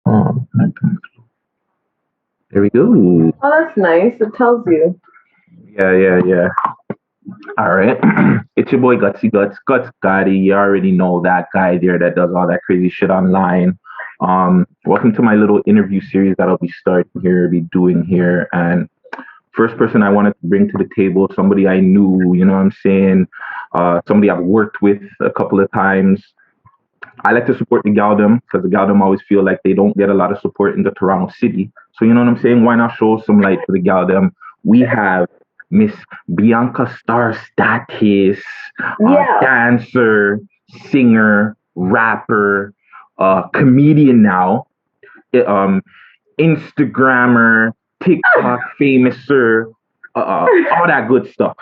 Um, there we go. Oh, that's nice. It tells you. Yeah. All right. It's your boy Gutsy Guts Gotti. You already know that guy there that does all that crazy shit online. Welcome to my little interview series that I'll be starting here, be doing here. And first person I wanted to bring to the table, somebody I knew, you know what I'm saying? Somebody I've worked with a couple of times. I like to support the Galdem because the Galdem always feel like they don't get a lot of support in the Toronto city. So you know what I'm saying? Why not show some light to the Galdem? We have Miss Bianca Starstatus, Yeah. dancer, singer, rapper, comedian now, um, Instagrammer, TikTok famouser, all that good stuff.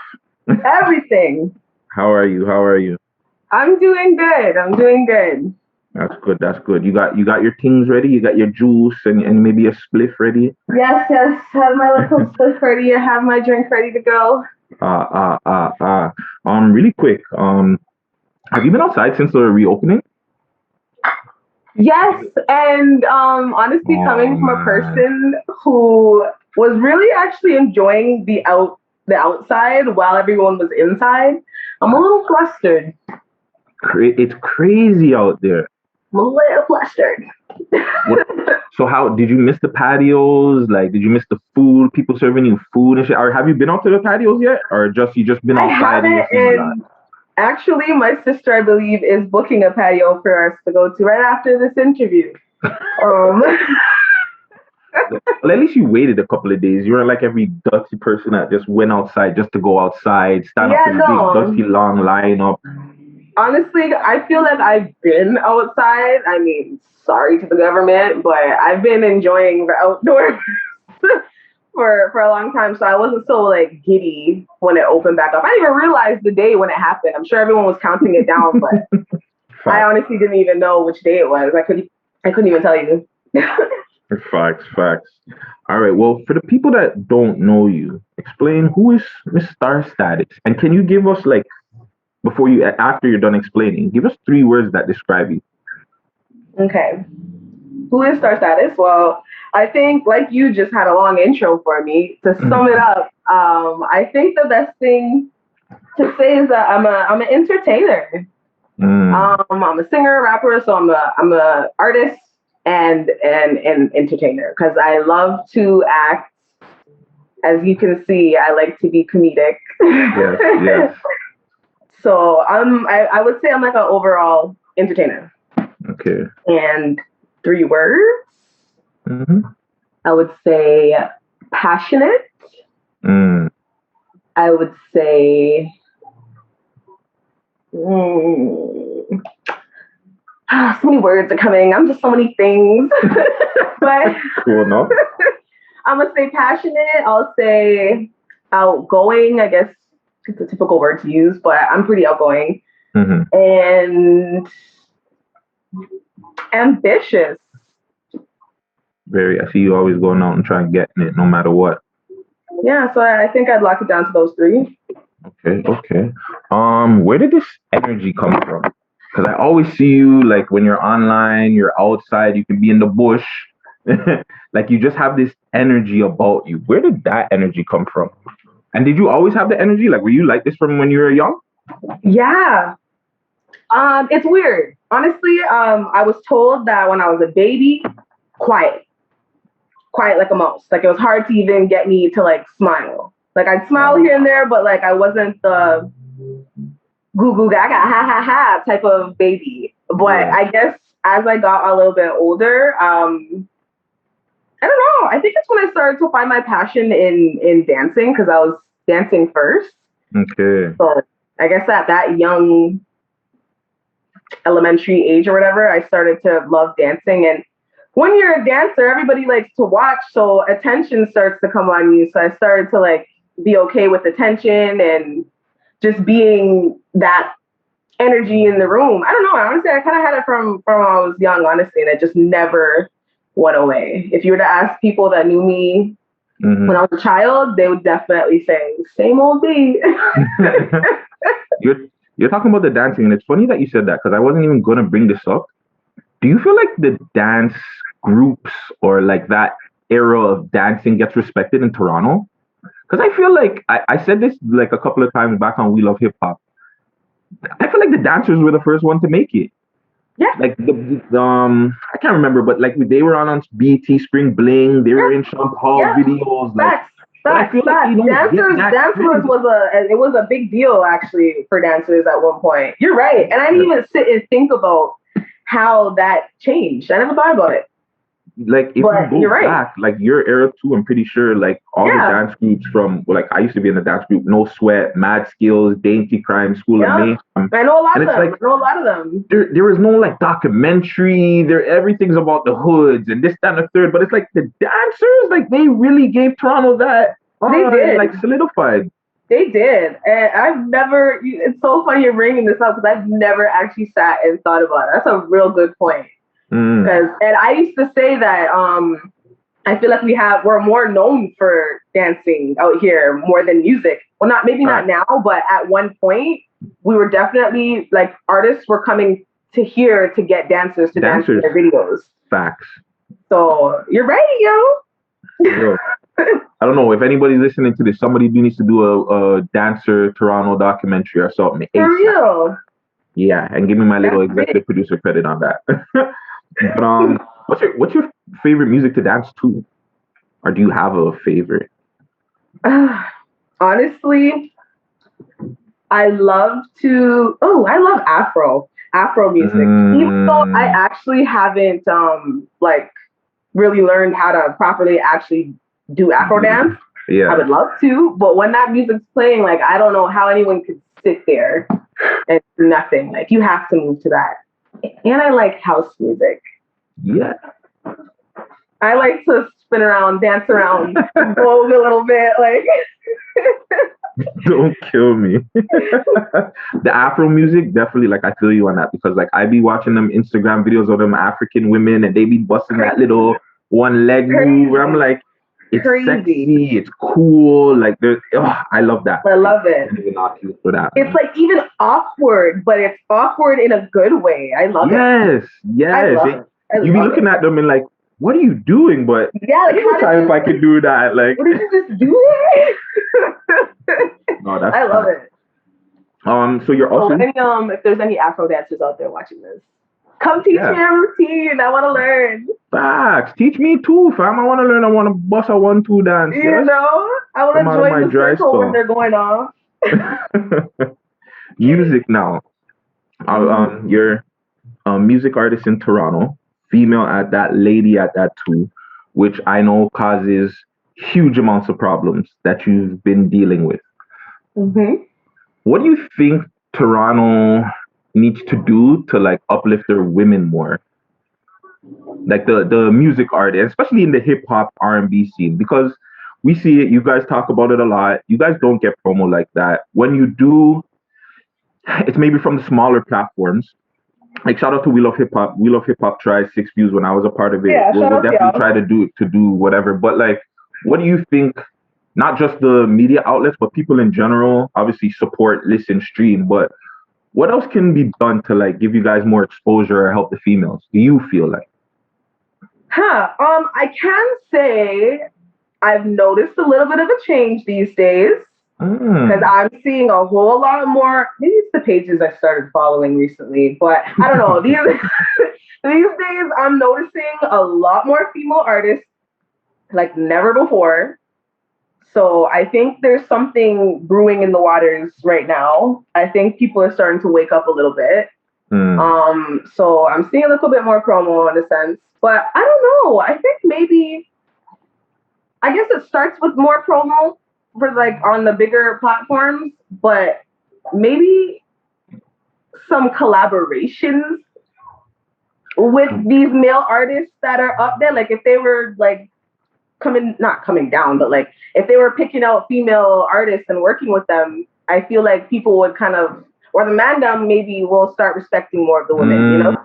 Everything. How are you? How are you? I'm doing good. I'm doing good. That's good. That's good. You got your things ready. You got your juice and maybe a spliff ready. Yes. Have my little split ready. I have my drink ready to go. Uh, uh, uh, uh. Really quick. Have you been outside since the reopening? Yes, and honestly, Oh coming from a man, person who was really actually enjoying the outside while everyone was inside, I'm a little flustered. it's crazy out there. I'm a little flustered. What? So how did you miss the patios? Like, did you miss the food? People serving you food and shit. Or have you been out to the patios yet? Or just you just been I outside and you're haven't, seeing a lot? and actually, my sister, I believe, is booking a patio for us to go to right after this interview. Um, Well, at least you waited a couple of days. You weren't like every dusty person that just went outside just to go outside, stand up yeah, in a big dusty no. long lineup. Honestly, I feel like I've been outside. I mean, sorry to the government, but I've been enjoying the outdoors for a long time. So I wasn't so like giddy when it opened back up. I didn't even realize the day when it happened. I'm sure everyone was counting it down, but I Facts, honestly didn't even know which day it was. I couldn't even tell you. facts. All right. Well, for the people that don't know you, explain who is Miss Star Status, and can you give us like before you after you're done explaining, give us three words that describe you. Okay. Who is Starstatus? Well, I think like you just had a long intro for me. To sum it up, I think the best thing to say is that I'm an entertainer. Mm, I'm a singer, rapper, so I'm a artist and entertainer because I love to act. As you can see, I like to be comedic. yes. So I would say I'm like an overall entertainer. Okay. And three words, Mm-hmm. I would say passionate. Mm. I would say mm, so many words are coming. I'm just so many things. But Cool enough. I'm gonna say passionate. I'll say outgoing. I guess it's a typical word to use, but I'm pretty outgoing Mm-hmm. and ambitious. Very. I see you always going out and trying to get it no matter what. Yeah, so I think I'd lock it down to those three. Okay. Where did this energy come from? Because I always see you like when you're online, you're outside, you can be in the bush. Like you just have this energy about you. Where did that energy come from? And did you always have the energy? Like were you like this from when you were young? Yeah, it's weird. Honestly, I was told that when I was a baby, quiet, quiet like a mouse. Like it was hard to even get me to like smile. Like I'd smile Wow. here and there, but like I wasn't the goo goo gaga ha ha ha type of baby. But Right. I guess as I got a little bit older, I don't know. I think it's when I started to find my passion in dancing because I was dancing first. Okay. So I guess at that young elementary age or whatever, I started to love dancing. And when you're a dancer, everybody likes to watch, so attention starts to come on you. So I started to like be okay with attention and just being that energy in the room. I don't know. Honestly, I kind of had it from when I was young, honestly, and it just never went away. If you were to ask people that knew me when Mm-hmm. I was a child, they would definitely say, "Same old me." you're you're talking about the dancing, and it's funny that you said that because I wasn't even gonna bring this up. Do you feel like the dance groups or like that era of dancing gets respected in Toronto? Because I feel like I said this like a couple of times back on We Love Hip Hop. I feel like the dancers were the first one to make it. Yeah. Like I can't remember, but like they were on BT Spring Bling. They were in Sean Paul Yeah. videos. Like, Facts. but I feel like they don't get that Dancers credit. was a big deal actually for dancers at one point. You're right, and I didn't even sit and think about how that changed. I never thought about it. Like if But you you're go right. back, like your era too, I'm pretty sure like all the Yeah. dance groups from like I used to be in the dance group, No Sweat, Mad Skills, Dainty Crime, School of Yeah. Mayhem. I know a lot And of it's them. like I know a lot of them. there is no like documentary. There everything's about the hoods and this, that, and the third. But it's like the dancers, like they really gave Toronto that They did. like solidified. They did. And I've never, it's so funny you're bringing this up because I've never actually sat and thought about it. That's a real good point. And I used to say that I feel like we're more known for dancing out here more than music. Well, not now, but at one point we were definitely like artists were coming to here to get dancers to dance in their videos. Facts. So you're right, yo. I don't know if anybody's listening to this. Somebody needs to do a dancer Toronto documentary or something. For real. Yeah, and give me my little executive producer credit on that. But what's your favorite music to dance to, or do you have a favorite? Honestly, I love Afro music. Even though I actually haven't like really learned how to properly actually do Afro dance. Yeah, I would love to, but when that music's playing, like I don't know how anyone could sit there and do nothing. Like you have to move to that. And I like house music. Yeah. I like to spin around, dance around, vogue a little bit, like. Don't kill me. The Afro music, definitely, like I feel you on that because like I be watching them Instagram videos of them African women and they be busting that little one leg move where I'm like, it's sexy, it's cool, like I love that. I love it. For that, it's like even awkward, but it's awkward in a good way. I love it. Yes. You be looking at them and like, what are you doing? But yeah, like anytime if I could do that, like what did you just do? No, that's I love it. So you're also if there's any Afro dancers out there watching this, come teach me a routine. I want to learn. Facts. Teach me too, fam. I want to learn. I want to bust a 1-2 dance. You know, I want to join the circle when they're going off. Music now. You're a music artist in Toronto, female at that, lady at that too, which I know causes huge amounts of problems that you've been dealing with. Mm-hmm. What do you think Toronto needs to do to like uplift their women more? Like the music art, especially in the hip hop R&B scene, because we see it. You guys talk about it a lot. You guys don't get promo like that. When you do, it's maybe from the smaller platforms. Like shout out to We Love Hip Hop. We Love Hip Hop tried 6 views when I was a part of it. Yeah, we'll definitely try to do whatever. But like, what do you think? Not just the media outlets, but people in general. Obviously, support, listen, stream. But what else can be done to like give you guys more exposure or help the females? Do you feel like? I can say I've noticed a little bit of a change these days because I'm seeing a whole lot more. Maybe it's the pages I started following recently, but I don't know. These days, I'm noticing a lot more female artists like never before. So I think there's something brewing in the waters right now. I think people are starting to wake up a little bit. So I'm seeing a little bit more promo in a sense, but I don't know. I think maybe, I guess it starts with more promo for like on the bigger platforms, but maybe some collaborations with these male artists that are up there. Like if they were like not coming down, but like if they were picking out female artists and working with them, I feel like people would kind of, or the mandem maybe will start respecting more of the women, you know?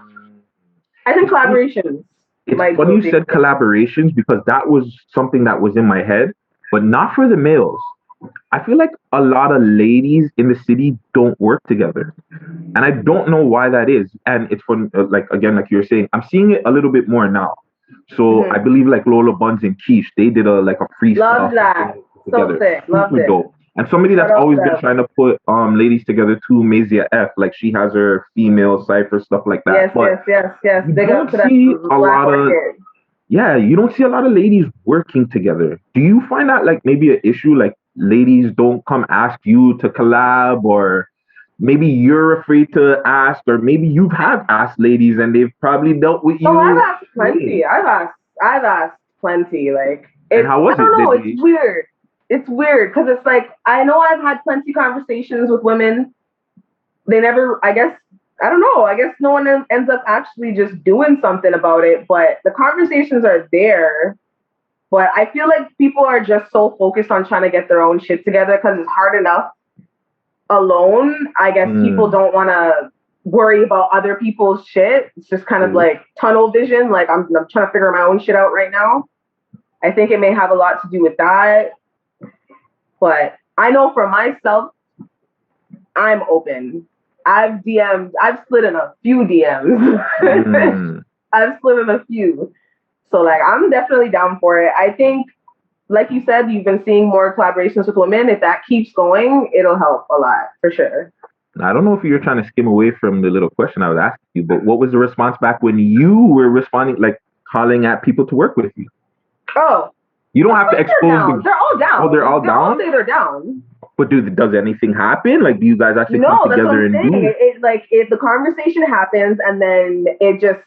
I think collaborations. It's funny you said collaborations because that was something that was in my head, but not for the males. I feel like a lot of ladies in the city don't work together. And I don't know why that is. And it's from, like, again, like you were saying, I'm seeing it a little bit more now. So I believe like Lola Buns and Quiche, they did a freestyle Love that. So together. sick. Loved Super it. dope. And somebody that's Shout out to always been them. trying to put ladies together too, Mazia F. Like she has her female cipher stuff like that. Yes, But yes. you Big up don't to that see a Black lot of Orchid. yeah, you don't see a lot of ladies working together. Do you find that like maybe an issue? Like ladies don't come ask you to collab, or maybe you're afraid to ask, or maybe you've had asked ladies and they've probably dealt with Oh, I've you. asked plenty. I've asked plenty. Like And it's how I was it? don't know, Did it's they? weird. It's weird because it's like I know I've had plenty conversations with women. They never I guess I don't know. I guess no one ends up actually just doing something about it, but the conversations are there. But I feel like people are just so focused on trying to get their own shit together because it's hard enough alone. I guess people Mm, don't want to worry about other people's shit. It's just kind of true. like tunnel vision. Like I'm trying to figure my own shit out right now. I think it may have a lot to do with that. But I know for myself, I'm open. I've slid in a few DMs. Mm. I've slid in a few. So like I'm definitely down for it. I think like you said, you've been seeing more collaborations with women. If that keeps going, it'll help a lot for sure. I don't know if you're trying to skim away from the little question I was asking you, but what was the response back when you were responding, like calling at people to work with you? Oh, You don't of have to course they're expose down. the. They're all Oh, they're down. all They'll all down. say they're down. But does anything happen? Like, do you guys actually come No, that's what together I'm and saying. do? It like if the conversation happens and then it just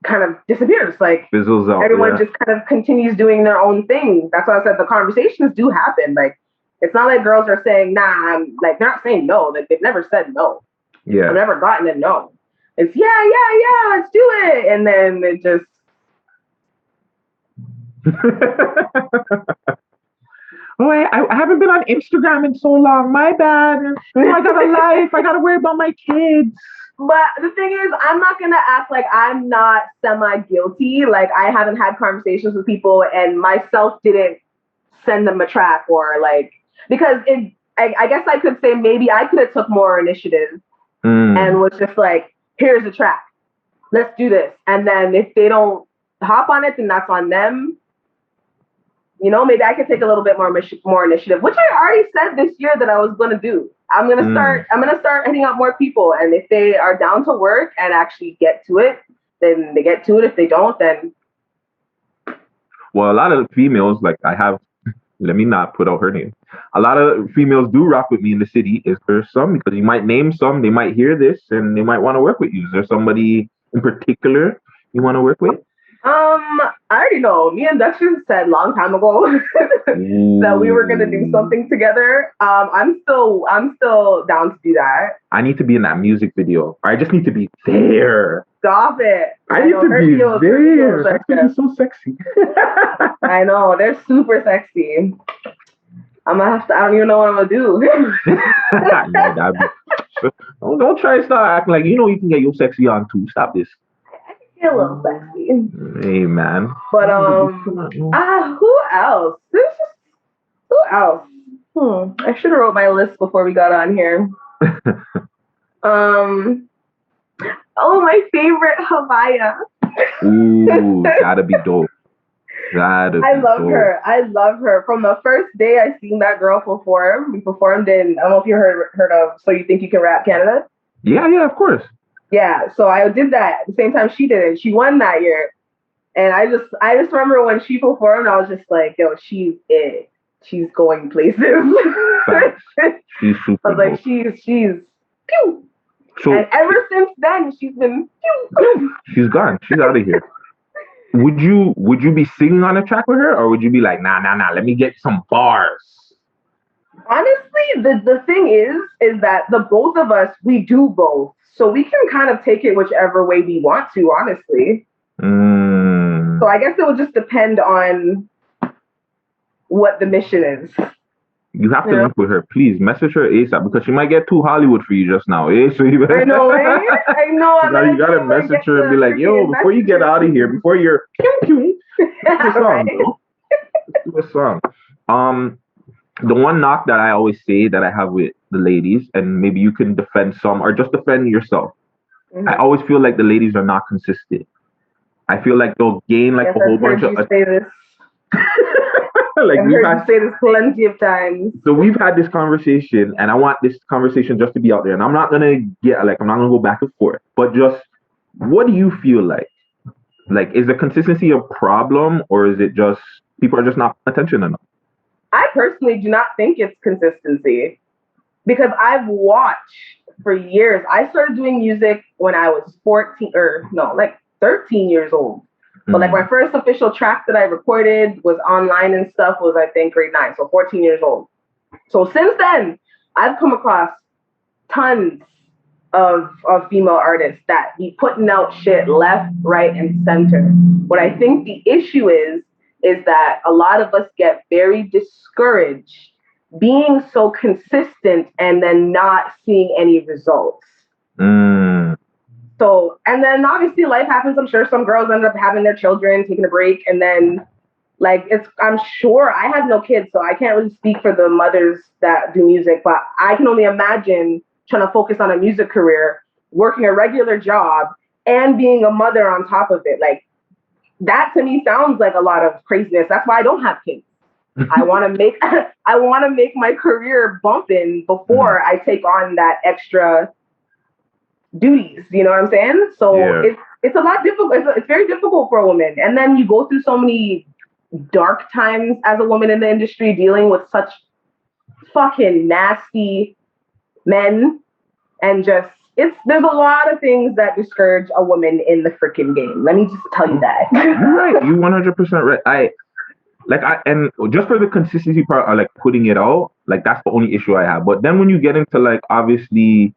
kind of disappears. Like Fizzles out, everyone yeah. just kind of continues doing their own thing. That's why I said the conversations do happen. Like it's not like girls are saying, nah, I'm like they're not saying no. Like they've never said no. I've Yeah. never gotten a no. It's yeah, let's do it. And then it just Oh, I haven't been on Instagram in so long. My bad. No, I got a life. I got to worry about my kids. But the thing is, I'm not gonna act like I'm not semi-guilty. Like I haven't had conversations with people and myself didn't send them a track or like because I guess I could say maybe I could have took more initiative and Mm. was just like, here's a track. Let's do this. And then if they don't hop on it, then that's on them. You know, maybe I could take a little bit more initiative, which I already said this year that I was going to do. I'm gonna Mm. start hitting up more people, and if they are down to work and actually get to it, then they get to it. If they don't, then Well, a lot of females, like I have, let me not put out her name. A lot of females do rock with me in the city. Is there some? Because you might name some, they might hear this and they might want to work with you. Is there somebody in particular you want to work with? I already know. Me and Dustin said long time ago that we were gonna do Ooh. something together. I'm still down to do that. I need to be in that music video. I just need to be there. Stop it. I need know to her be videos, there. are That's gonna be so sexy. I know they're super sexy. I'm gonna have to. I don't even know what I'm gonna do. No, that'd be, don't try to start acting like you can get your sexy on too. Stop this. Get a little sexy. Hey man. But Come on. who else? Who else? I should have wrote my list before we got on here. Um, oh, my favorite Havaya. Ooh, gotta be dope. Gotta I be love dope. her. I love her. From the first day I seen that girl perform, we performed in, I don't know if you heard of So You Think You Can Rap Canada? Yeah, of course. Yeah, so I did that at the same time she did it. She won that year. And I just remember when she performed, I was just like, yo, she's it. She's going places. Facts. She's I super was like, dope. she's pew. So And ever since then, she's been pew, pew. she's gone. She's out of here. Would you be singing on a track with her, or would you be like, nah, let me get some bars? Honestly, the thing is that the both of us, we do both. So we can kind of take it whichever way we want to, honestly. Mm. So I guess it would just depend on what the mission is. You have to link with her. Please message her ASAP because she might get too Hollywood for you just now. So I know, right? I know. You gotta message her and be like, yo, before you get out of here, before you're do a song, bro. Do a song. The one knock that I always say that I have with the ladies, and maybe you can defend some or just defend yourself. Mm-hmm. I always feel like the ladies are not consistent. I feel like they'll gain like Yes, a whole I've bunch heard of you say this. like I've we've heard you had say this plenty of times. so we've had this conversation, and I want this conversation just to be out there. And I'm not gonna I'm not gonna go back and forth, but just what do you feel like? Like, is the consistency a problem, or is it just people are just not paying attention enough? I personally do not think it's consistency because I've watched for years. I started doing music when I was 14 or no, like 13 years old. But like my first official track that I recorded was online and stuff was I think grade 9, so 14 years old. So since then, I've come across tons of female artists that be putting out shit left, right, and center. What I think the issue is that a lot of us get very discouraged being so consistent and then not seeing any results. So, and then obviously life happens. I'm sure some girls end up having their children, taking a break, and then I'm sure I have no kids, so I can't really speak for the mothers that do music, but I can only imagine trying to focus on a music career, working a regular job, and being a mother on top of it. Like that to me sounds like a lot of craziness. That's why I don't have kids. I want to make my career bumping before I take on that extra duties. You know what I'm saying? So it's a lot difficult. It's very difficult for a woman, and then you go through so many dark times as a woman in the industry, dealing with such fucking nasty men, and just there's a lot of things that discourage a woman in the freaking game. Let me just tell you that. You're right. You 100% right. And just for the consistency part, like putting it out, like that's the only issue I have. But then when you get into like obviously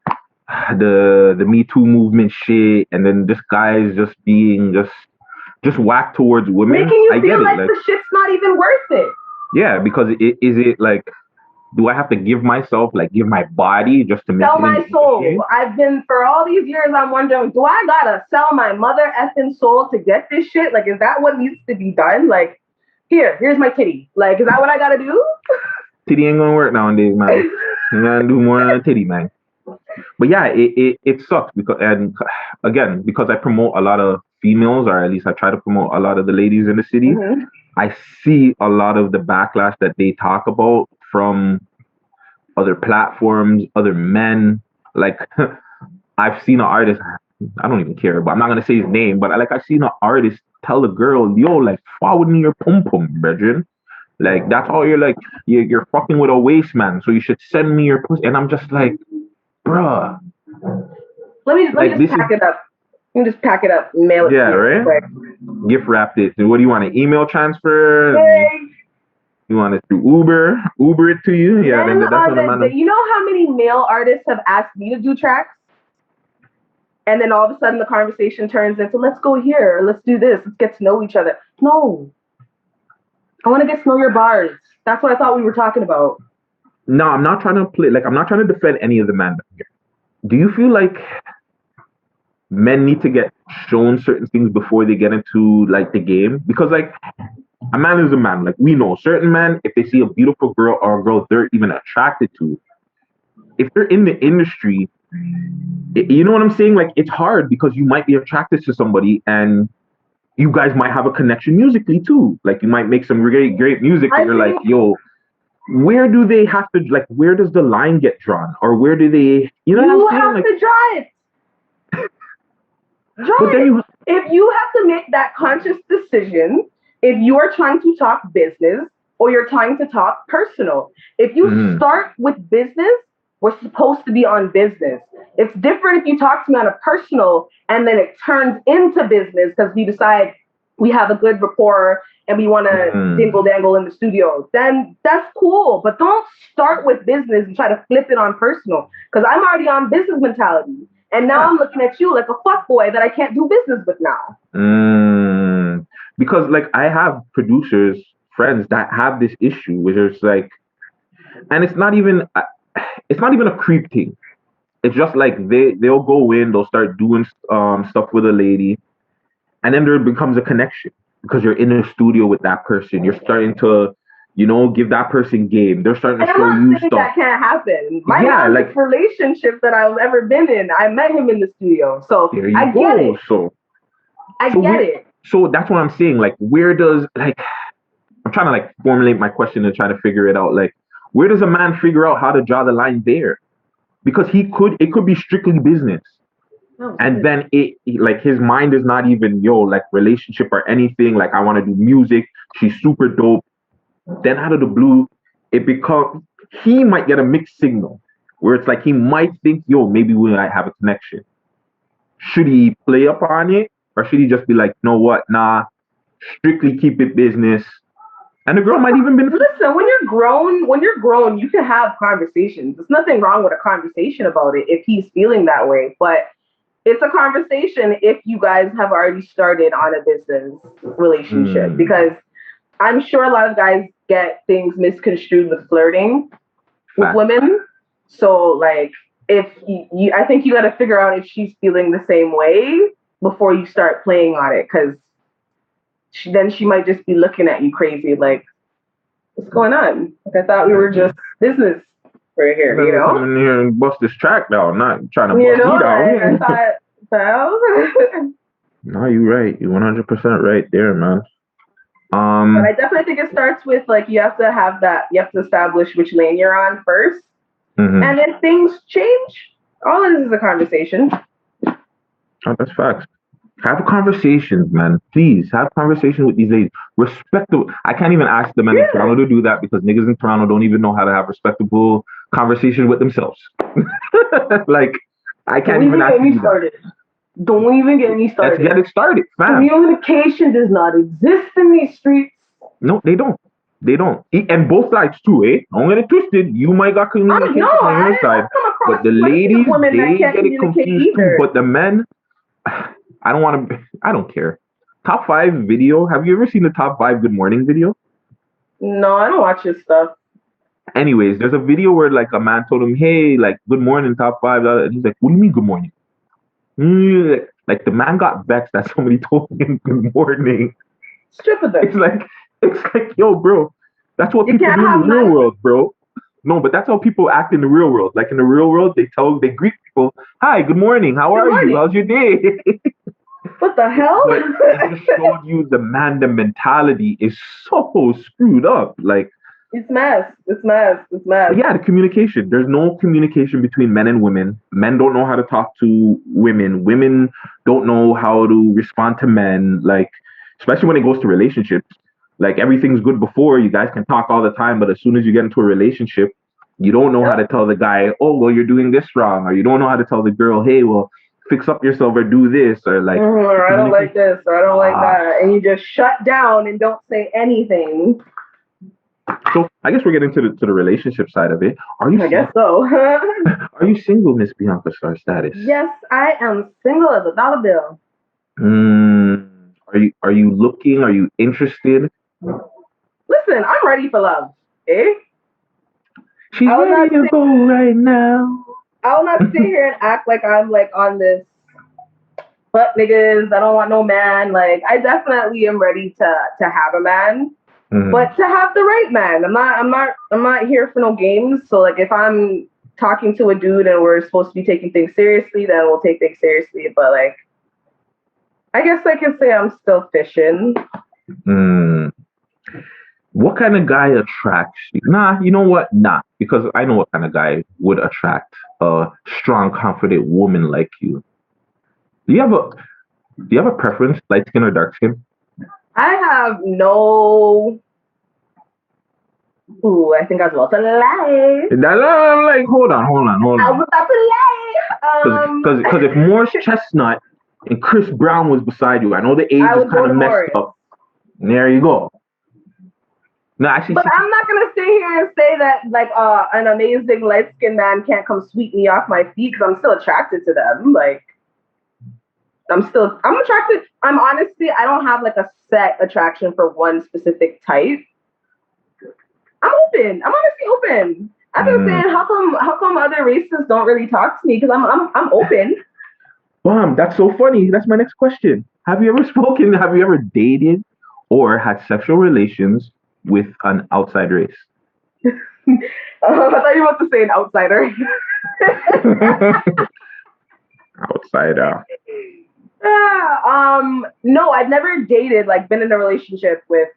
the Me Too movement shit, and then this guy is just being just whacked towards women, making you feel like the shit's not even worth it. Yeah, because is it like, do I have to give myself, like give my body just to make sell my soul? I've been for all these years. I'm wondering, do I gotta sell my mother effing soul to get this shit? Like, is that what needs to be done? Like, here's my titty. Like, is that what I gotta do? Titty ain't gonna work nowadays, man. You gotta do more than a titty, man. But yeah, it sucks because, and again, because I promote a lot of females, or at least I try to promote a lot of the ladies in the city. Mm-hmm. I see a lot of the backlash that they talk about from other platforms, other men. Like, I've seen an artist, I don't even care, but I'm not gonna say his name, but I've seen an artist tell a girl, yo, like, forward me your pum pum, brethren. Like, that's all you're fucking with a waste man, so you should send me your pussy. And I'm just like, bruh. Let me just pack it up. You can just pack it up and mail it. Yeah, right. Quick. Gift wrapped it. What do you want? An email transfer? Hey. You want it through Uber? Uber it to you? Yeah. Then that's what I'm. You know how many male artists have asked me to do tracks, and then all of a sudden the conversation turns into let's go here, let's do this, let's get to know each other. No, I want to get to know your bars. That's what I thought we were talking about. No, I'm not trying to play. Like, I'm not trying to defend any of the men here. Do you feel like men need to get shown certain things before they get into like the game? Because like a man is a man. Like, we know certain men, if they see a beautiful girl or a girl they're even attracted to, if they're in the industry, you know what I'm saying? Like, it's hard because you might be attracted to somebody and you guys might have a connection musically too. Like, you might make some great music and you're like, yo, where do they have to, like, where does the line get drawn? Or where do they, you know what I'm saying? You have to draw it. If you have to make that conscious decision, if you are trying to talk business or you're trying to talk personal, if you start with business, we're supposed to be on business. It's different if you talk to me on a personal and then it turns into business because we decide we have a good rapport and we want to dingle dangle in the studio. Then that's cool. But don't start with business and try to flip it on personal, because I'm already on business mentality. And now I'm looking at you like a fuckboy that I can't do business with now. Because like I have producers, friends that have this issue, which is like, and it's not even a creep thing. It's just like they'll go in, they'll start doing stuff with a lady, and then there becomes a connection because you're in a studio with that person. You're starting to, give that person game. They're starting to show you stuff. That can't happen. My longest relationship that I've ever been in, I met him in the studio. So I get it. So I get it. So that's what I'm saying. Like, where does like I'm trying to like formulate my question and try to figure it out. Like, where does a man figure out how to draw the line there? Because it could be strictly business, Oh, and then like his mind is not even like relationship or anything. Like, I want to do music. She's super dope. Then out of the blue, it becomes he might get a mixed signal where it's like he might think, yo, maybe we might have a connection. Should he play up on it, or should he just be like, know what, nah, strictly keep it business? And the girl might even be listen, when you're grown, you can have conversations. There's nothing wrong with a conversation about it if he's feeling that way. But it's a conversation if you guys have already started on a business relationship. Because I'm sure a lot of guys get things misconstrued with flirting with women. So like if you I think you got to figure out if she's feeling the same way before you start playing on it, because then she might just be looking at you crazy like, what's going on? Like, I thought we were just business right here, you know? Come in here and bust this track down, not trying to bust You know, me down. I thought, well. No, you're right. You're 100% right there, man. But I definitely think it starts with like you have to establish which lane you're on 1st. And then things change. All it is a conversation. Oh, that's facts. Have conversations, man. Please have conversations with these ladies. Respectable. I can't even ask the men in Toronto to do that because niggas in Toronto don't even know how to have respectable conversations with themselves. Like, I can't even ask you that. Don't even get me started. Let's get it started, fam. Communication does not exist in these streets. No, they don't. They don't. And both sides too, eh? Don't get it twisted. You might got communication on your side, but the ladies, they get it confused too. But the men, I don't want to. I don't care. Top 5 video. Have you ever seen the top 5 good morning video? No, I don't watch this stuff. Anyways, there's a video where like a man told him, "Hey, like good morning, top 5." And he's like, "What do you mean good morning?" Like the man got vexed that somebody told him good morning. Strip of them. It's like, yo, bro, that's what people do in the real world, bro. No, but that's how people act in the real world. Like in the real world, they greet people, "Hi, good morning, how are you? How's your day?" What the hell? But it just showed you the mentality is so screwed up. Like, it's mess. Yeah, the communication. There's no communication between men and women. Men don't know how to talk to women. Women don't know how to respond to men. Like, especially when it goes to relationships. Like, everything's good before. You guys can talk all the time, but as soon as you get into a relationship, you don't know how to tell the guy, "Oh, well, you're doing this wrong," or you don't know how to tell the girl, "Hey, well, fix up yourself or do this," or like, or I don't like this, or I don't like that, and you just shut down and don't say anything. So I guess we're getting to the relationship side of it. Are you? I guess so. Are you single, Miss Bianca Starstatus? Yes, I am single as a dollar bill. Are you looking? Are you interested? Listen, I'm ready for love. Eh? She's ready to go right now. I will not sit here and act like I'm like on this. But niggas, I don't want no man. Like, I definitely am ready to have a man. But to have the right man. I'm not here for no games. So like if I'm talking to a dude and we're supposed to be taking things seriously, then we'll take things seriously. But like I guess I could say I'm still fishing. What kind of guy attracts you? Nah, you know what? Nah, because I know what kind of guy would attract a strong, confident woman like you. Do you have a preference, light skin or dark skin? I have no. Ooh, I think I was about to lie. I'm like, hold on. I was about to lie. Because if Morris Chestnut and Chris Brown was beside you, I know the age is kind of messed up. There you go. No, actually, but I'm not gonna sit here and say that like an amazing light skinned man can't come sweep me off my feet because I'm still attracted to them. Like I'm attracted. I don't have like a set attraction for one specific type. I'm open. I'm honestly open. I've been saying, how come other races don't really talk to me? Because I'm open. Wow, that's so funny. That's my next question. Have you ever dated or had sexual relations with an outside race? I thought you were about to say an outsider. Outsider. No, I've never dated, like, been in a relationship with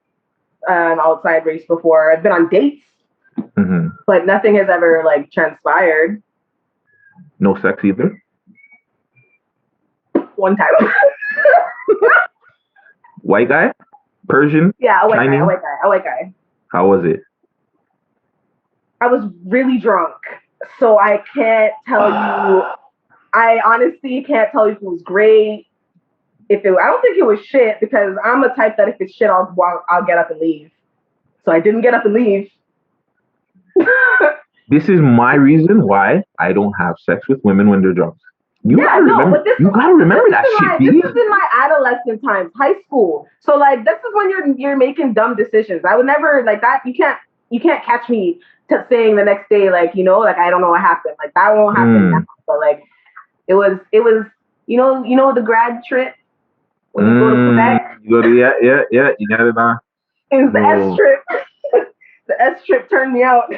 an outside race before. I've been on dates, but nothing has ever, like, transpired. No sex either? One time. White guy? Persian? Yeah, a white Chinese? guy. A white guy. How was it? I was really drunk, so I can't tell you. I honestly can't tell you if it was great. I don't think it was shit, because I'm a type that if it's shit, I'll get up and leave. So I didn't get up and leave. This is my reason why I don't have sex with women when they're drunk. You gotta remember that shit, B. This is in my adolescent times, high school. So, like, this is when you're making dumb decisions. I would never, like, that. You can't catch me saying the next day, like, like, I don't know what happened. Like, that won't happen now. But, like, it was the grad trip when you go to Quebec. You go to yeah. You got it on. It was the S trip. The S trip turned me out.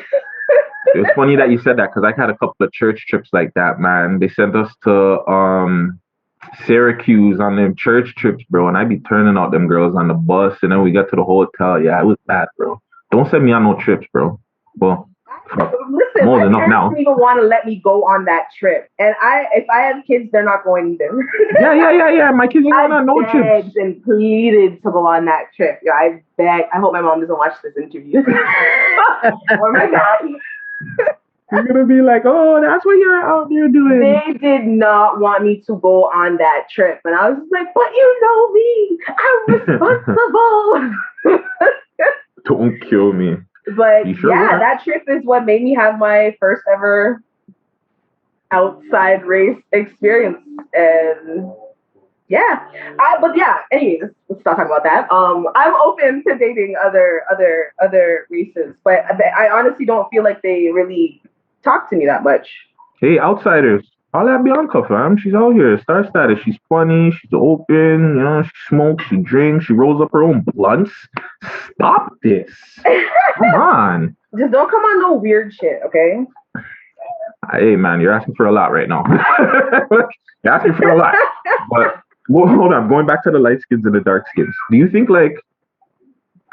It was funny that you said that, because I had a couple of church trips like that, man. They sent us to Syracuse on them church trips, bro, and I be turning out them girls on the bus, and then we got to the hotel. Yeah, it was bad, bro. Don't send me on no trips, bro. Well, listen, my parents don't even want to let me go on that trip, and if I have kids, they're not going either. Yeah. My kids ain't going on no trips. I begged and pleaded to go on that trip. Yeah, I begged. I hope my mom doesn't watch this interview. Or my dad. You're gonna be like, oh, that's what you're out there doing. They did not want me to go on that trip, and I was just like, but you know me, I'm responsible. Don't kill me. But yeah, that trip is what made me have my first ever outside race experience, and anyways, let's not talk about that. I'm open to dating other races, but I honestly don't feel like they really talk to me that much. Hey, outsiders, all that Bianca, fam. She's out here, Starstatus. She's funny, she's open, she smokes, she drinks, she rolls up her own blunts. Stop this. Come on. Just don't come on no weird shit, okay? Hey, man, you're asking for a lot right now. You're asking for a lot. But hold on, going back to the light skins and the dark skins. Do you think, like,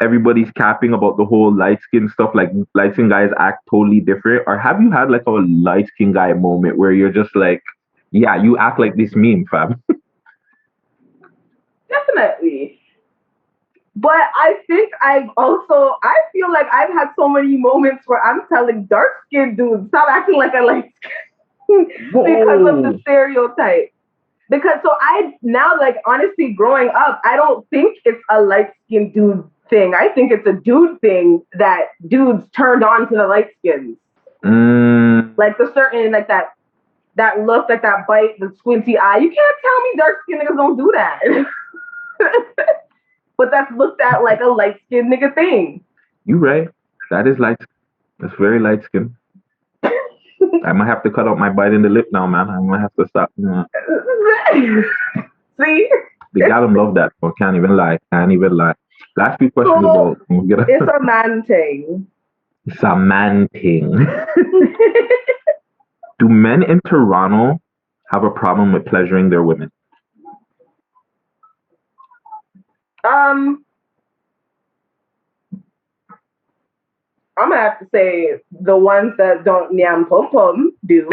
everybody's capping about the whole light skin stuff, like light skin guys act totally different? Or have you had like a light skin guy moment where you're just like, yeah, you act like this meme, fam? Definitely. But I think I feel like I've had so many moments where I'm telling dark skinned dudes, stop acting like a light skin because of the stereotype. Because I now, like, honestly, growing up, I don't think it's a light skinned dude thing. I think it's a dude thing that dudes turned on to the light skins. Like the certain, like that look, like that bite, the squinty eye. You can't tell me dark skinned niggas don't do that. But that's looked at like a light skinned nigga thing. You right. That is light. That's very light skin. I might have to cut out my bite in the lip now, man. I might have to stop. See? The gal love that. I can't even lie. Last few questions about. It's a man thing. It's a man thing. Do men in Toronto have a problem with pleasuring their women? I'm gonna have to say the ones that don't nyam pum pum do.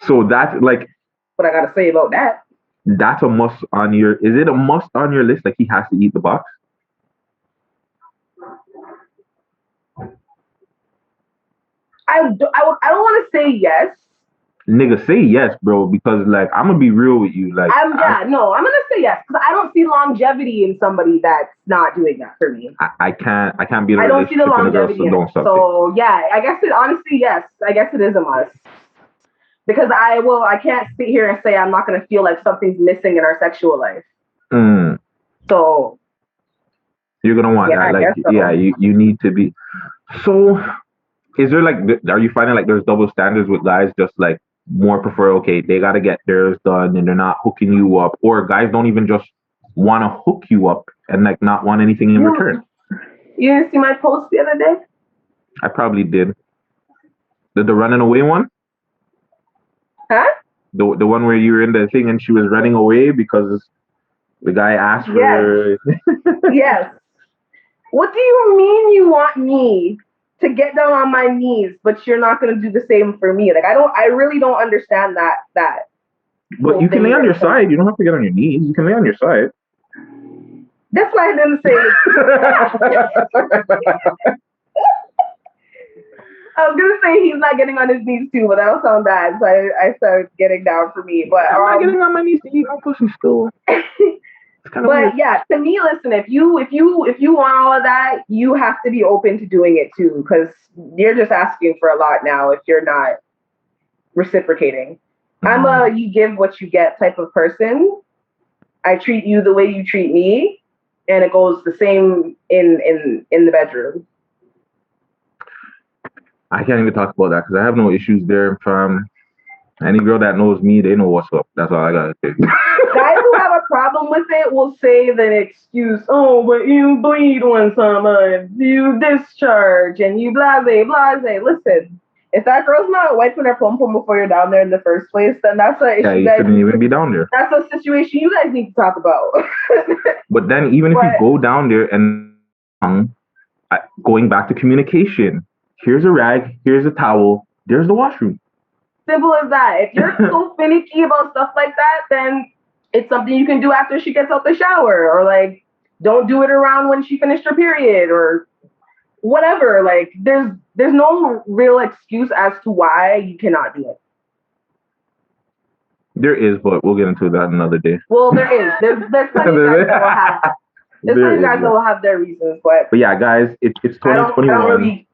So that's like. What I gotta say about that? That's a must on your. Is it a must on your list? Like he has to eat the box? I don't want to say yes. Nigga, say yes, bro, because like I'm gonna be real with you. Like I'm gonna say yes because I don't see longevity in somebody that's not doing that for me. I can't be in a I don't see the longevity in it. So yeah, I guess it honestly, yes. I guess it is a must. Because I can't sit here and say I'm not gonna feel like something's missing in our sexual life. So you're gonna want that. Like so. Yeah, you need to be. So is there like, are you finding like there's double standards with guys just like more prefer, okay, they got to get theirs done and they're not hooking you up, or guys don't even just want to hook you up and like not want anything in return? You didn't see my post the other day? I probably did. The running away one? Huh? The one where you were in the thing and she was running away because the guy asked Yes, for. yes. What do you mean you want me to get down on my knees, but you're not gonna do the same for me? Like I really don't understand that But whole you can lay thing on there. your side. You don't have to get on your knees. You can lay on your side. That's why I didn't say. I was gonna say he's not getting on his knees too, but that'll sound bad. So I started getting down for me. But I'm not getting on my knees to eat my pussy still. It's kind of weird. but yeah, to me, listen, if you want all of that, you have to be open to doing it too, because you're just asking for a lot now if you're not reciprocating. I'm a you give what you get type of person. I treat you the way you treat me, and it goes the same in the bedroom. I can't even talk about that because I have no issues there. From any girl that knows me, they know what's up. That's all I gotta say. Guys who have a problem with it will say the excuse, oh, but you bleed one sometimes, you discharge, and you blase. Listen, if that girl's not wiping her pom pom before you're down there in the first place, then that's a Yeah, issue, you guys. shouldn't even be down there. That's a situation you guys need to talk about. But then, even if you But go down there and going back to communication, here's a rag, here's a towel, there's the washroom. simple as that. If you're so finicky about stuff like that, then it's something you can do after she gets out the shower, or like don't do it around when she finished her period, or whatever. Like there's no real excuse as to why you cannot do it. There is, but we'll get into that another day. Well, there is. There's plenty of guys that will have. There's plenty of There guys is. that will have their reasons, but But yeah, guys, it's I don't 2021.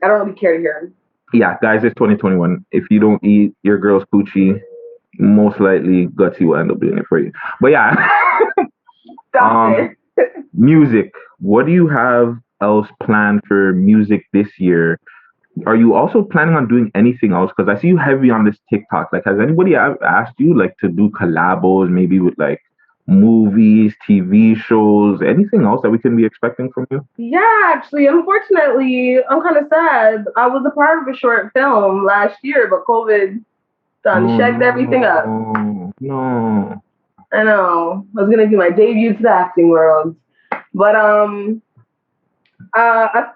I don't really care to hear them. Yeah, guys, it's 2021. If you don't eat your girl's coochie, most likely Gutsy will end up doing it for you. But yeah, Stop it. music. What do you have else planned for music this year? Are you also planning on doing anything else? Because I see you heavy on this TikTok. Like, has anybody asked you like to do collabos, maybe with like movies, TV shows, anything else that we can be expecting from you? Yeah, actually, unfortunately, I'm kind of sad. I was a part of a short film last year, but COVID done Oh shagged everything up. no. I know. I was gonna do my debut to the acting world, but actually, I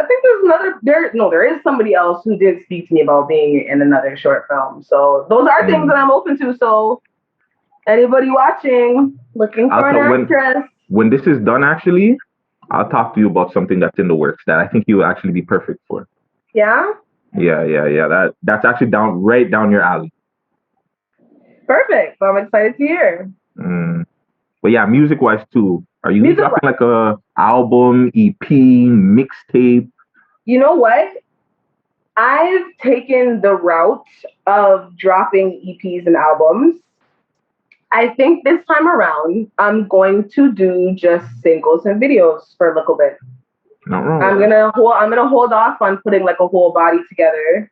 think there's another. There is somebody else who did speak to me about being in another short film. So those are things that I'm open to. So anybody watching, looking for an actress. When this is done, actually, I'll talk to you about something that's in the works that I think you will actually be perfect for. Yeah. Yeah. That's actually right down your alley. Perfect. I'm excited to hear. But yeah, music wise too. Are you dropping like a album, EP, mixtape? You know what? I've taken the route of dropping EPs and albums. I think this time around, I'm going to do just singles and videos for a little bit. Not wrong. I'm gonna hold off on putting like a whole body together.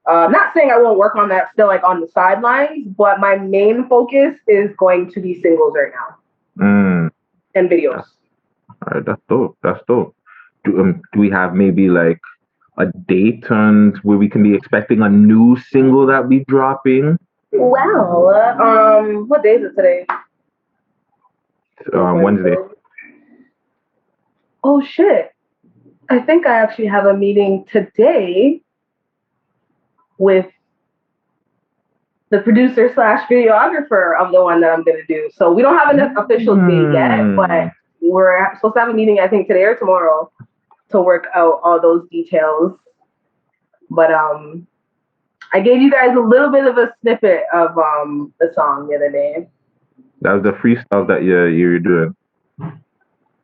Not saying I won't work on that still, like on the sidelines, but my main focus is going to be singles right now and videos. All right, that's dope. Do we have maybe like a date on where we can be expecting a new single that be dropping? Well, what day is it today? Wednesday. Oh shit! I think I actually have a meeting today with the producer / videographer of the one that I'm gonna do. So we don't have an official date yet, but we're supposed to have a meeting, I think today or tomorrow, to work out all those details. But I gave you guys a little bit of a snippet of the song the other day. That was the freestyles that you're doing.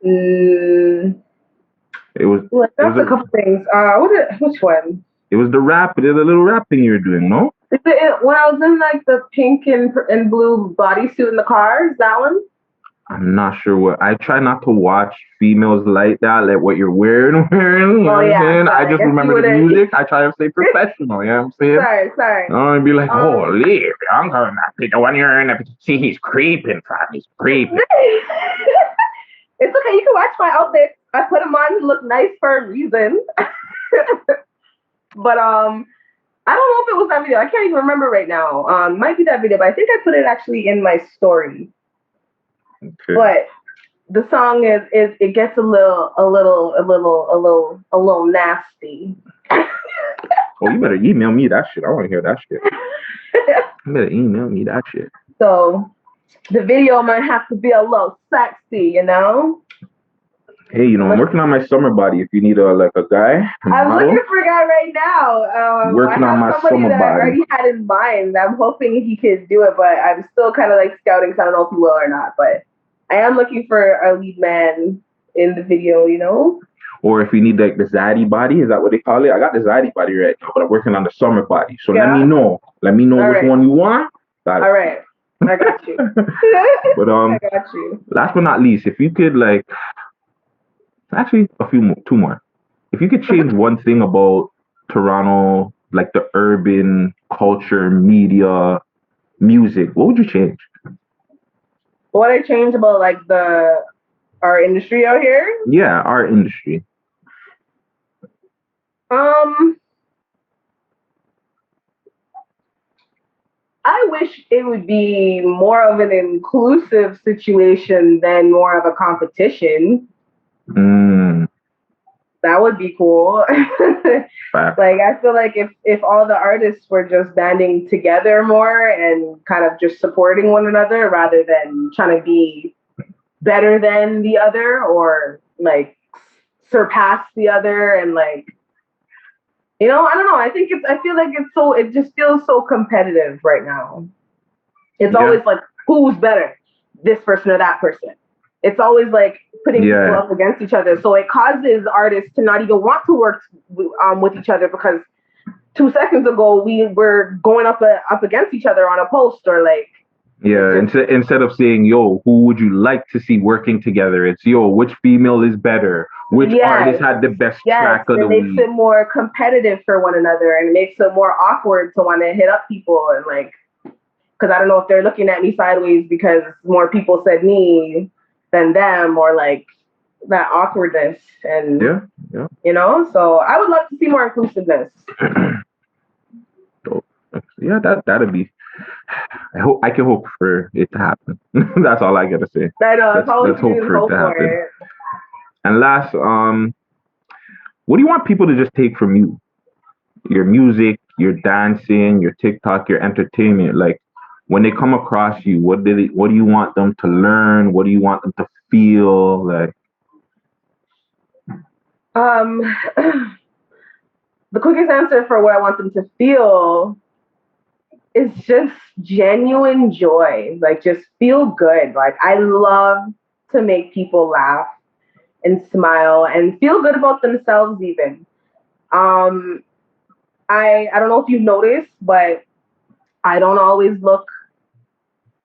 It was. That's a couple things. Which one? It was the little rap thing you were doing, no? Is it when I was in like the pink and blue bodysuit in the car? Is that one? I'm not sure what. I try not to watch females like that, like what you're wearing. You know what I'm saying? I just remember the music. I try to stay professional. You know what I'm saying? Sorry. I don't be like, holy, I'm going to pick the one you're in. See, he's creeping, fam. He's creeping. It's okay. You can watch my outfit. I put them on to look nice for a reason. But I don't know if it was that video. I can't even remember right now. Might be that video, but I think I put it actually in my story. Okay. But the song is it gets a little nasty. Oh, you better email me that shit. I want to hear that shit. You better email me that shit. So the video might have to be a little sexy, you know. Hey, I'm working on my summer body. If you need a guy, I'm looking for a guy right now. Working I on have my somebody summer that I body. already had in mind. I'm hoping he could do it, but I'm still kind of like scouting, so I don't know if he will or not. But I am looking for a lead man in the video, you know. Or if you need like the zaddy body, is that what they call it? I got the zaddy body right now, but I'm working on the summer body. So Yeah. let me know. Let me know All which right. one you want. Got it. All right. I got you. But I got you. last but not least, if you could like, actually two more. If you could change one thing about Toronto, like the urban culture, media, music, what would you change? What I changed about like our industry out here? Yeah, our industry. I wish it would be more of an inclusive situation than more of a competition. That would be cool. Like I feel like if all the artists were just banding together more and kind of just supporting one another rather than trying to be better than the other or like surpass the other and like I don't know. I feel like it just feels so competitive right now. It's always like who's better, this person or that person. It's always like putting people up against each other. So it causes artists to not even want to work with each other because 2 seconds ago we were going up against each other on a post or like. Yeah, instead of saying, yo, who would you like to see working together? It's, yo, which female is better? Which artist had the best track of the week? It makes it more competitive for one another and it makes it more awkward to want to hit up people and like, because I don't know if they're looking at me sideways because more people said me than them or like that awkwardness and so I would love to see more inclusiveness. Yeah, that'd be. I can hope for it to happen. That's all I gotta say. I know. Let's hope for it to happen. And last, what do you want people to just take from you? Your music, your dancing, your TikTok, your entertainment. Like when they come across you, what do you want them to learn? What do you want them to feel? Like the quickest answer for what I want them to feel is just genuine joy. Like just feel good. Like I love to make people laugh and smile and feel good about themselves even. I don't know if you've noticed, but I don't always look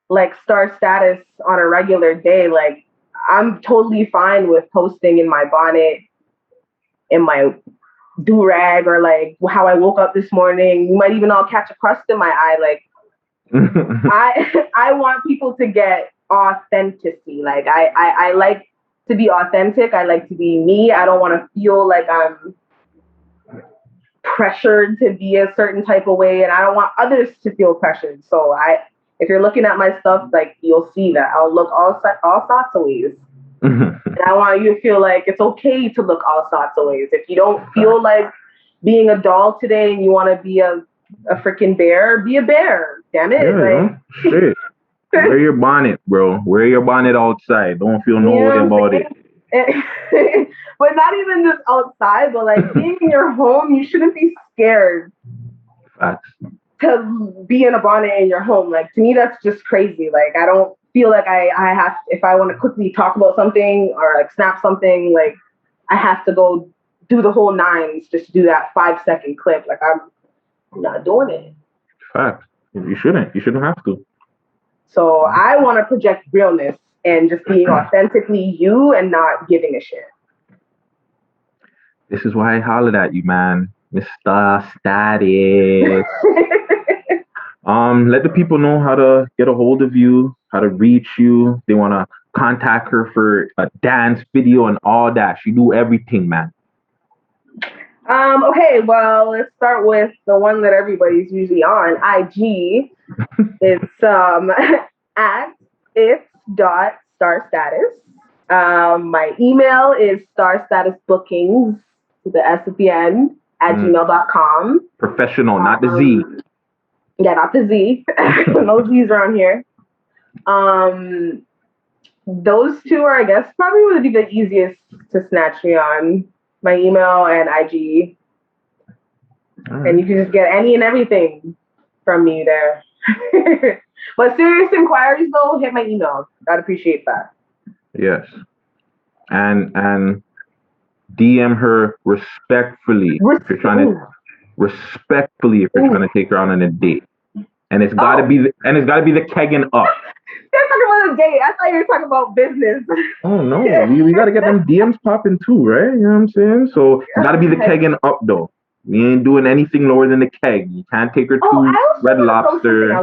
like Starstatus on a regular day. Like I'm totally fine with posting in my bonnet, in my do-rag, or like how I woke up this morning. You might even all catch a crust in my eye. Like I want people to get authenticity. Like I like to be authentic. I like to be me. I don't want to feel like I'm pressured to be a certain type of way, and I don't want others to feel pressured. So if you're looking at my stuff, like you'll see that I'll look all sorts of ways. And I want you to feel like it's okay to look all sorts of ways. If you don't feel like being a doll today and you want to be a freaking bear, be a bear. Damn it. Yeah, shit. Wear your bonnet, bro. Wear your bonnet outside. Don't feel no way about it. But not even just outside, but like being in your home, you shouldn't be scared. Facts. To be in a bonnet in your home. Like to me, that's just crazy. Like I don't feel like I have, if I want to quickly talk about something or like snap something, like I have to go do the whole nines just to do that 5-second clip. Like I'm not doing it. Facts. You shouldn't have to. So I want to project realness and just being authentically you and not giving a shit. This is why I hollered at you, man. Mr. Status. Let the people know how to get a hold of you, how to reach you. They want to contact her for a dance video and all that. She do everything, man. Okay, well, let's start with the one that everybody's usually on. IG. It's at it's dot star status. My email is starstatusbookings, the S at the end, at gmail.com. Professional, not the Z. Yeah, not the Z. No Z's around here. Those two are, I guess, probably would be the easiest to snatch me on. My email and IG. Right. And you can just get any and everything from me there. But serious inquiries, though, hit my email. I'd appreciate that. Yes. And DM her respectfully if you're trying to take her out on a date. And it's gotta be the kegging up. They're talking about a date. I thought you were talking about business. Oh no, we gotta get them DMs popping too, right? You know what I'm saying? So it gotta be the kegging up though. We ain't doing anything lower than the keg. You can't take her to Red Lobster. I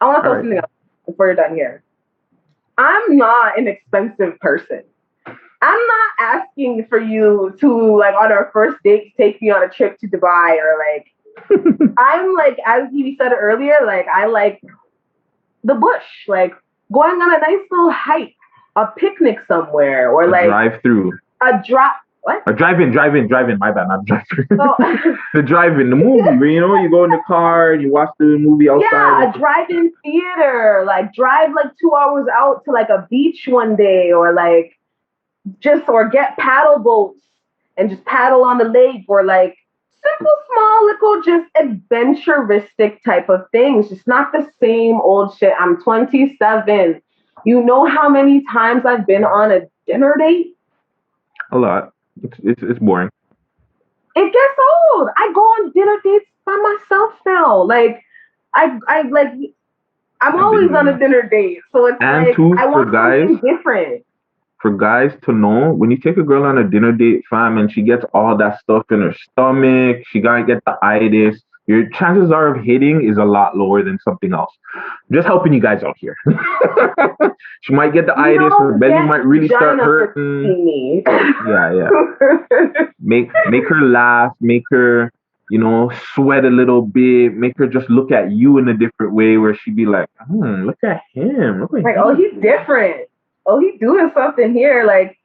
want to throw something out before you're done here. I'm not an expensive person. I'm not asking for you to, like, on our first date, take me on a trip to Dubai or, like, I'm, like, as you said earlier, like, I like the bush, like, going on a nice little hike, a picnic somewhere, or, like, drive-through. What? A drive-in, my bad, not drive-through. Oh. The drive-in, the movie, where, you know, you go in the car and you watch the movie outside. Yeah, a drive-in theater, like, drive, like, 2 hours out to, like, a beach one day, or, like, or get paddle boats and just paddle on the lake, or like simple, small, little, just adventuristic type of things. Just not the same old shit. I'm 27. You know how many times I've been on a dinner date? A lot. It's boring. It gets old. I go on dinner dates by myself now. Like I'm always on a dinner date, so it's and like too, I want something different. For guys to know, when you take a girl on a dinner date, fam, and she gets all that stuff in her stomach, she gotta get the itis, your chances are of hitting is a lot lower than something else. Just helping you guys out here. She might get the itis, her belly might really start hurting. Yeah. Make her laugh, make her, you know, sweat a little bit, make her just look at you in a different way where she'd be like, look at him. Look at like, him. Oh, he's different. Oh, he's doing something here. Like,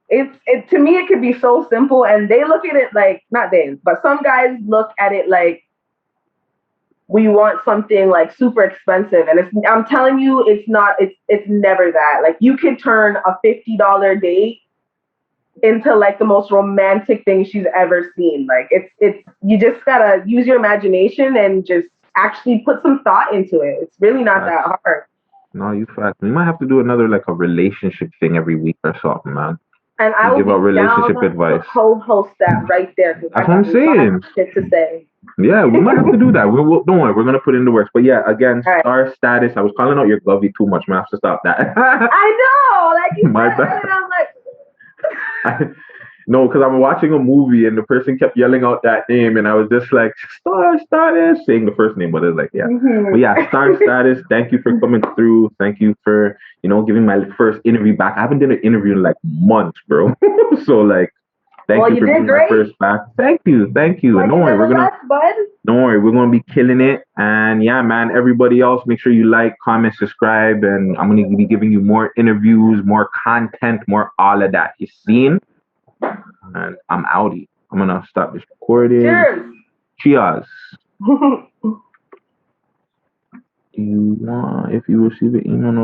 it to me, it could be so simple. And they look at it like, not they, but some guys look at it like, we want something like super expensive. And I'm telling you, it's not, it's never that. Like, you can turn a $50 date into like the most romantic thing she's ever seen. Like, it's, you just gotta use your imagination and just actually put some thought into it. It's really not that hard. No, you fact. We might have to do another like a relationship thing every week or something, man. And I will give out relationship advice. Co-host that right there. That's what I'm saying. Shit to say. Yeah, we might have to do that. Don't worry, we're gonna put in the works. But yeah, again, Starstatus. I was calling out your Govey too much, man. I have to stop that. I know, like you My said, bad. and I'm like. No, because I'm watching a movie and the person kept yelling out that name, and I was just like, Starstatus, saying the first name, but it's like, yeah. Mm-hmm. But yeah, Starstatus, thank you for coming through. Thank you for, you know, giving my first interview back. I haven't done an interview in like months, bro. So like, thank you for being my first back. Thank you. And don't worry, we're gonna be killing it. And yeah, man, everybody else, make sure you like, comment, subscribe, and I'm gonna be giving you more interviews, more content, more all of that. You seen? And I'm outie. I'm gonna stop this recording. Cheers. If you receive an email notification.